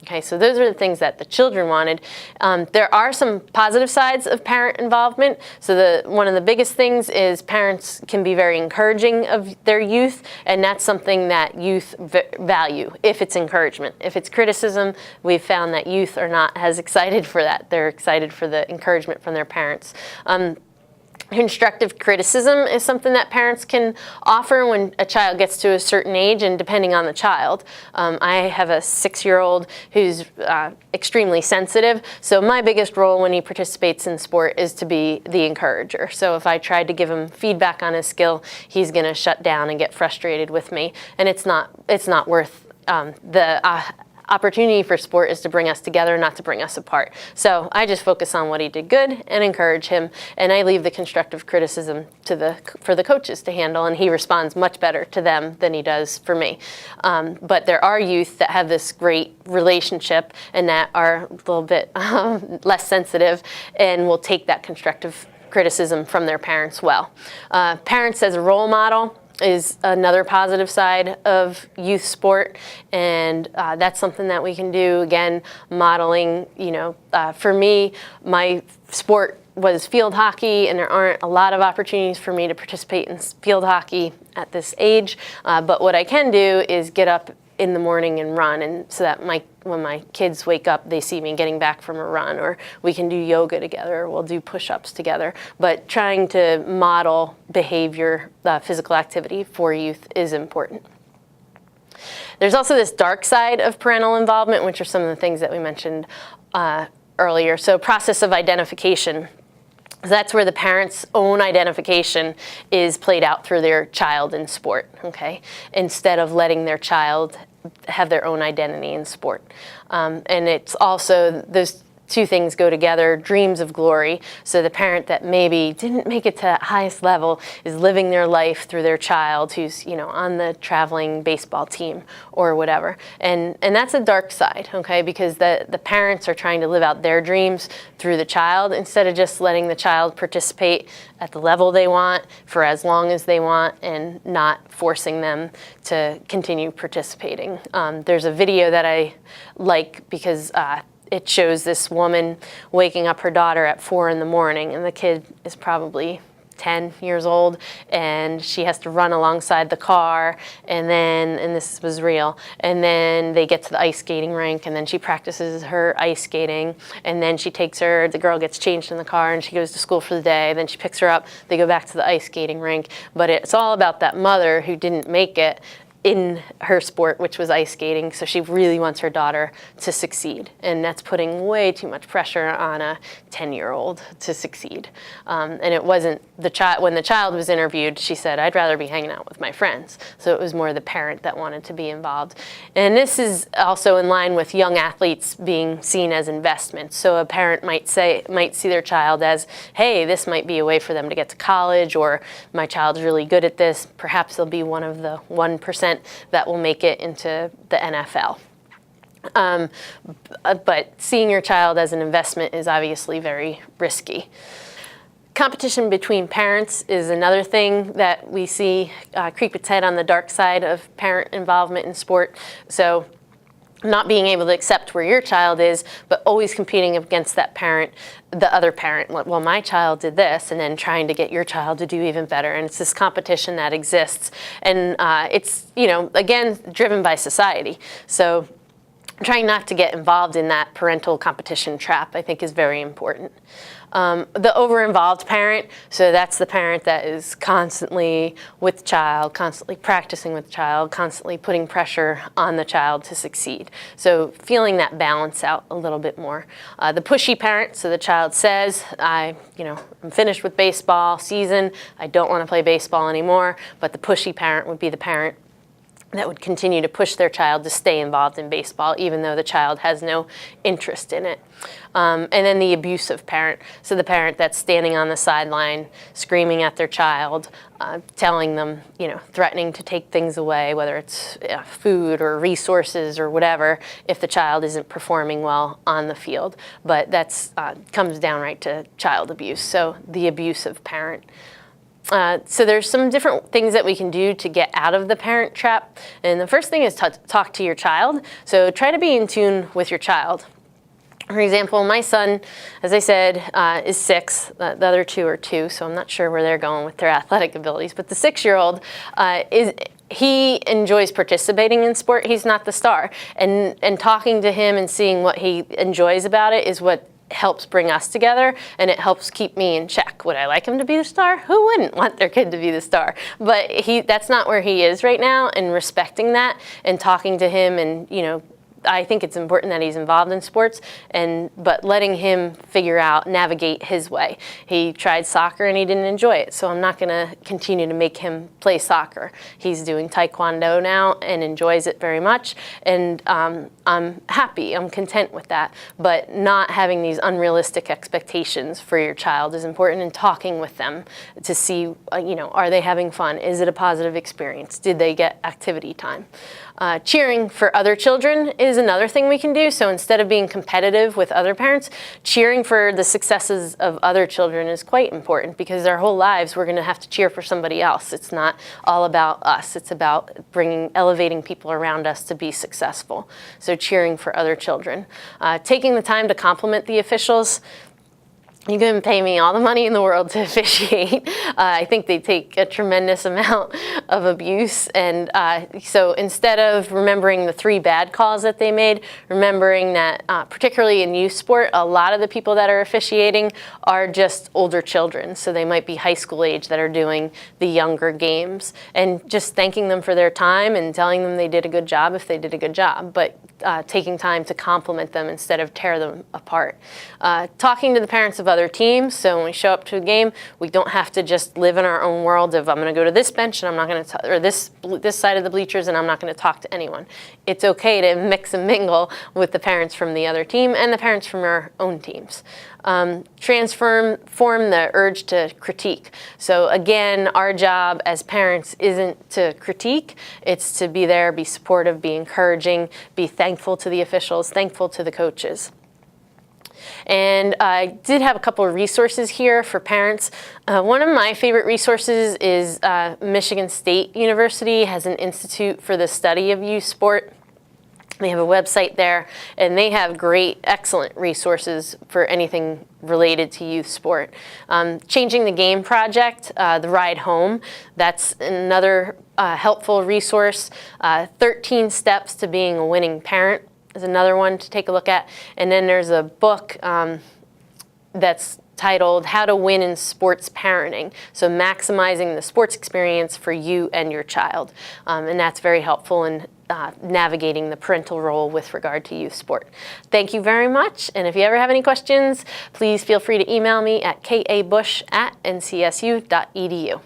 Okay, so those are the things that the children wanted. There are some positive sides of parent involvement. So one of the biggest things is parents can be very encouraging of their youth, and that's something that youth value if it's encouragement. If it's criticism, we've found that youth are not as excited for that. They're excited for the encouragement from their parents. Constructive criticism is something that parents can offer when a child gets to a certain age, and depending on the child. I have a 6-year-old who's extremely sensitive, so my biggest role when he participates in sport is to be the encourager. So if I tried to give him feedback on his skill, he's going to shut down and get frustrated with me, and it's not worth the opportunity for sport is to bring us together, not to bring us apart. So I just focus on what he did good and encourage him, and I leave the constructive criticism for the coaches to handle, and he responds much better to them than he does for me. But there are youth that have this great relationship and that are a little bit less sensitive and will take that constructive criticism from their parents well. Parents as a role model is another positive side of youth sport, and that's something that we can do. Again, modeling, for me, my sport was field hockey, and there aren't a lot of opportunities for me to participate in field hockey at this age, but what I can do is get up in the morning and run, and so that when my kids wake up, they see me getting back from a run, or we can do yoga together, or we'll do push-ups together. But trying to model behavior, physical activity for youth is important. There's also this dark side of parental involvement, which are some of the things that we mentioned earlier. So process of identification. That's where the parent's own identification is played out through their child in sport, okay? Instead of letting their child have their own identity in sport. And it's also, those two things go together, dreams of glory. So the parent that maybe didn't make it to that highest level is living their life through their child who's, on the traveling baseball team or whatever. And that's a dark side, okay? Because the parents are trying to live out their dreams through the child instead of just letting the child participate at the level they want for as long as they want and not forcing them to continue participating. There's a video that I like because it shows this woman waking up her daughter at 4 in the morning, and the kid is probably 10 years old, and she has to run alongside the car, and this was real, and then they get to the ice skating rink, and then she practices her ice skating, and then the girl gets changed in the car, and she goes to school for the day, then she picks her up, they go back to the ice skating rink, but it's all about that mother who didn't make it in her sport, which was ice skating, so she really wants her daughter to succeed, and that's putting way too much pressure on a 10-year-old to succeed. And it wasn't the child. When the child was interviewed, she said, "I'd rather be hanging out with my friends." So it was more the parent that wanted to be involved. And this is also in line with young athletes being seen as investments. So a parent might see their child as, "Hey, this might be a way for them to get to college," or "My child's really good at this. Perhaps they'll be one of the 1% that will make it into the NFL." But seeing your child as an investment is obviously very risky. Competition between parents is another thing that we see creep its head on the dark side of parent involvement in sport. So not being able to accept where your child is, but always competing against that parent, the other parent. Well, my child did this, and then trying to get your child to do even better. And it's this competition that exists. And it's, again, driven by society. So trying not to get involved in that parental competition trap, I think, is very important. The over-involved parent, so that's the parent that is constantly with the child, constantly practicing with the child, constantly putting pressure on the child to succeed. So feeling that balance out a little bit more. The pushy parent, so the child says, I'm finished with baseball season, I don't want to play baseball anymore, but the pushy parent would be the parent that would continue to push their child to stay involved in baseball, even though the child has no interest in it. And then the abusive parent, so the parent that's standing on the sideline, screaming at their child, telling them, threatening to take things away, whether it's food or resources or whatever, if the child isn't performing well on the field. But that's comes down right to child abuse, so the abusive parent. So there's some different things that we can do to get out of the parent trap. And the first thing is to talk to your child. So try to be in tune with your child. For example, my son, as I said, is 6. The other 2 are 2, so I'm not sure where they're going with their athletic abilities. But the 6-year-old he enjoys participating in sport. He's not the star. And talking to him and seeing what he enjoys about it is what helps bring us together, and it helps keep me in check. Would I like him to be the star? Who wouldn't want their kid to be the star? But that's not where he is right now, and respecting that and talking to him, and I think it's important that he's involved in sports, but letting him navigate his way. He tried soccer and he didn't enjoy it, so I'm not going to continue to make him play soccer. He's doing taekwondo now and enjoys it very much, and I'm happy, I'm content with that. But not having these unrealistic expectations for your child is important, and talking with them to see, are they having fun? Is it a positive experience? Did they get activity time? Cheering for other children is another thing we can do. So instead of being competitive with other parents, cheering for the successes of other children is quite important, because our whole lives we're going to have to cheer for somebody else. It's not all about us. It's about elevating people around us to be successful. So cheering for other children. Taking the time to compliment the officials. You can pay me all the money in the world to officiate. I think they take a tremendous amount of abuse. And so instead of remembering the 3 bad calls that they made, remembering that particularly in youth sport, a lot of the people that are officiating are just older children. So they might be high school age that are doing the younger games. And just thanking them for their time and telling them they did a good job if they did a good job. But taking time to compliment them instead of tear them apart. Talking to the parents of other teams. So when we show up to a game, we don't have to just live in our own world of I'm going to go to this bench and I'm not going to, or this side of the bleachers, and I'm not going to talk to anyone. It's okay to mix and mingle with the parents from the other team and the parents from our own teams. Transform the urge to critique. So again, our job as parents isn't to critique, it's to be there, be supportive, be encouraging, be thankful to the officials, thankful to the coaches. And I did have a couple of resources here for parents. One of my favorite resources is Michigan State University has an institute for the study of youth sport. They have a website there, and they have great, excellent resources for anything related to youth sport. Changing the Game Project, The Ride Home, that's another helpful resource. 13 Steps to Being a Winning Parent is another one to take a look at. And then there's a book that's titled How to Win in Sports Parenting. So maximizing the sports experience for you and your child. And that's very helpful in navigating the parental role with regard to youth sport. Thank you very much. And if you ever have any questions, please feel free to email me at kabush@ncsu.edu.